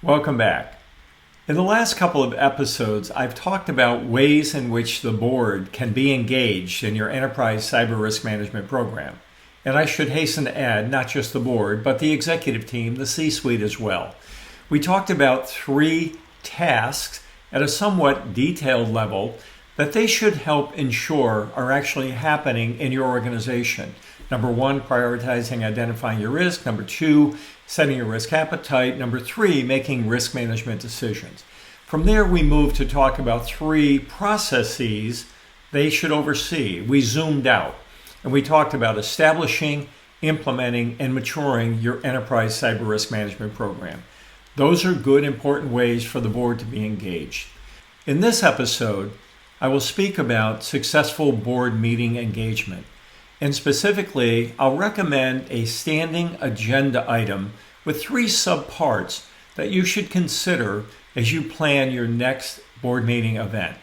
Welcome back. In the last couple of episodes, I've talked about ways in which the board can be engaged in your enterprise cyber risk management program. And I should hasten to add, not just the board, but the executive team, the C-suite as well. We talked about 3 tasks at a somewhat detailed level that they should help ensure are actually happening in your organization. Number 1, prioritizing identifying your risk. Number 2, setting your risk appetite. Number 3, making risk management decisions. From there, we moved to talk about 3 processes they should oversee. We zoomed out and we talked about establishing, implementing, and maturing your enterprise cyber risk management program. Those are good, important ways for the board to be engaged. In this episode, I will speak about successful board meeting engagement. And specifically, I'll recommend a standing agenda item with 3 subparts that you should consider as you plan your next board meeting event.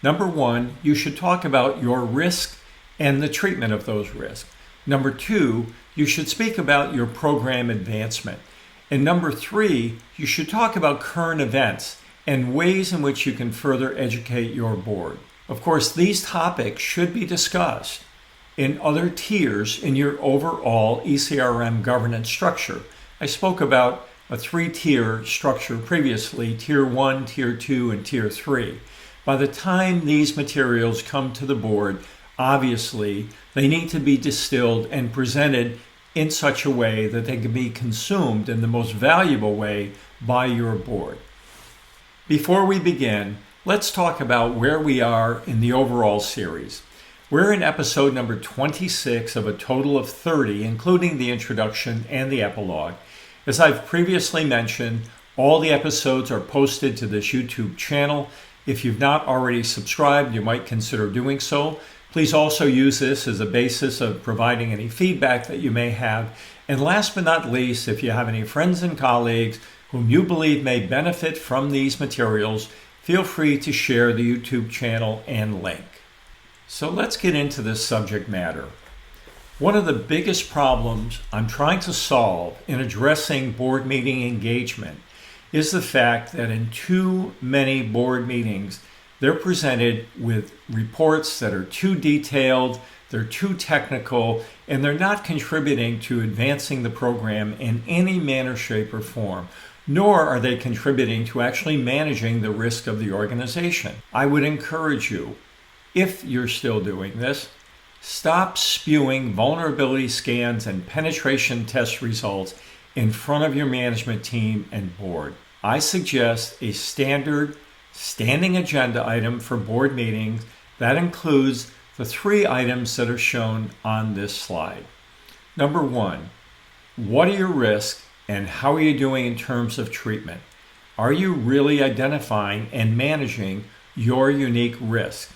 Number 1, you should talk about your risk and the treatment of those risks. Number 2, you should speak about your program advancement. And number 3, you should talk about current events and ways in which you can further educate your board. Of course, these topics should be discussed in other tiers in your overall ECRM governance structure. I spoke about a 3-tier structure previously, Tier 1, Tier 2, and Tier 3. By the time these materials come to the board, obviously, they need to be distilled and presented in such a way that they can be consumed in the most valuable way by your board. Before we begin, let's talk about where we are in the overall series. We're in episode number 26 of a total of 30, including the introduction and the epilogue. As I've previously mentioned, all the episodes are posted to this YouTube channel. If you've not already subscribed, you might consider doing so. Please also use this as a basis of providing any feedback that you may have. And last but not least, if you have any friends and colleagues whom you believe may benefit from these materials, feel free to share the YouTube channel and link. So let's get into this subject matter. One of the biggest problems I'm trying to solve in addressing board meeting engagement is the fact that in too many board meetings, they're presented with reports that are too detailed, they're too technical, and they're not contributing to advancing the program in any manner, shape, or form, nor are they contributing to actually managing the risk of the organization. I would encourage you, if you're still doing this, stop spewing vulnerability scans and penetration test results in front of your management team and board. I suggest a standard standing agenda item for board meetings that includes the 3 items that are shown on this slide. Number 1, what are your risks and how are you doing in terms of treatment? Are you really identifying and managing your unique risk?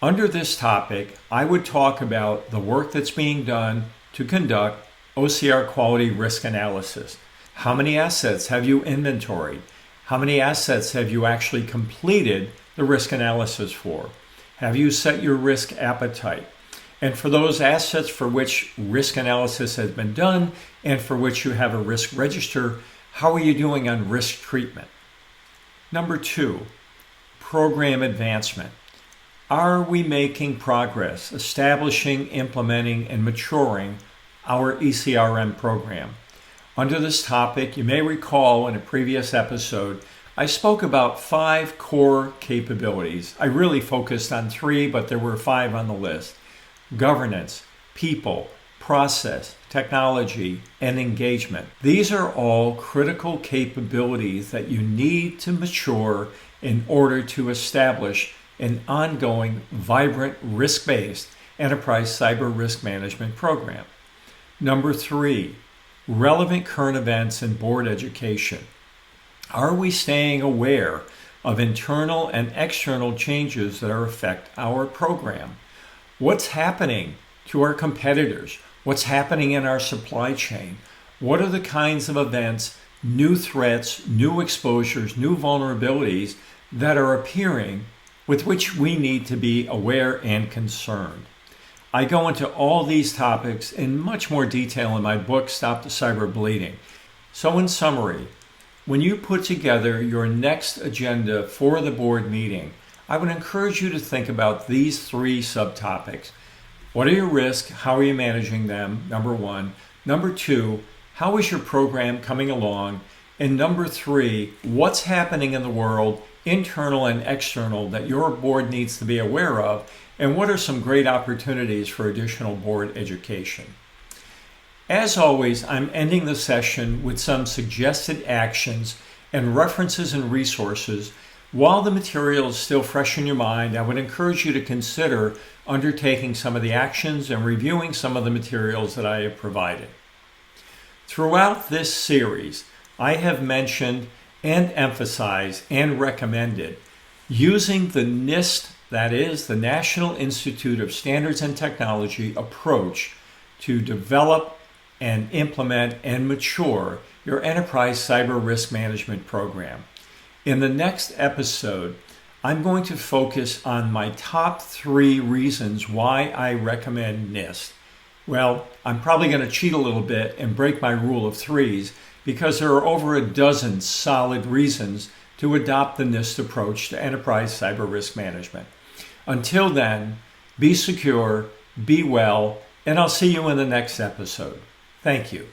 Under this topic, I would talk about the work that's being done to conduct OCR quality risk analysis. How many assets have you inventoried? How many assets have you actually completed the risk analysis for? Have you set your risk appetite? And for those assets for which risk analysis has been done and for which you have a risk register, how are you doing on risk treatment? Number 2, program advancement. Are we making progress establishing, implementing, and maturing our ECRM program? Under this topic, you may recall in a previous episode, I spoke about 5 core capabilities. I really focused on 3, but there were 5 on the list. Governance, people, process, technology, and engagement. These are all critical capabilities that you need to mature in order to establish an ongoing, vibrant, risk-based enterprise cyber risk management program. Number 3, relevant current events and board education. Are we staying aware of internal and external changes that affect our program? What's happening to our competitors? What's happening in our supply chain? What are the kinds of events, new threats, new exposures, new vulnerabilities that are appearing with which we need to be aware and concerned? I go into all these topics in much more detail in my book, Stop the Cyber Bleeding. So in summary, when you put together your next agenda for the board meeting, I would encourage you to think about these 3 subtopics. What are your risks? How are you managing them? Number 1. Number 2, how is your program coming along? And number 3, what's happening in the world, internal and external, that your board needs to be aware of? And what are some great opportunities for additional board education? As always, I'm ending the session with some suggested actions and references and resources. While the material is still fresh in your mind, I would encourage you to consider undertaking some of the actions and reviewing some of the materials that I have provided. Throughout this series, I have mentioned and emphasized and recommended using the NIST, that is the National Institute of Standards and Technology approach, to develop and implement and mature your enterprise cyber risk management program. In the next episode, I'm going to focus on my top 3 reasons why I recommend NIST. Well, I'm probably going to cheat a little bit and break my rule of 3s because there are over a dozen solid reasons to adopt the NIST approach to enterprise cyber risk management. Until then, be secure, be well, and I'll see you in the next episode. Thank you.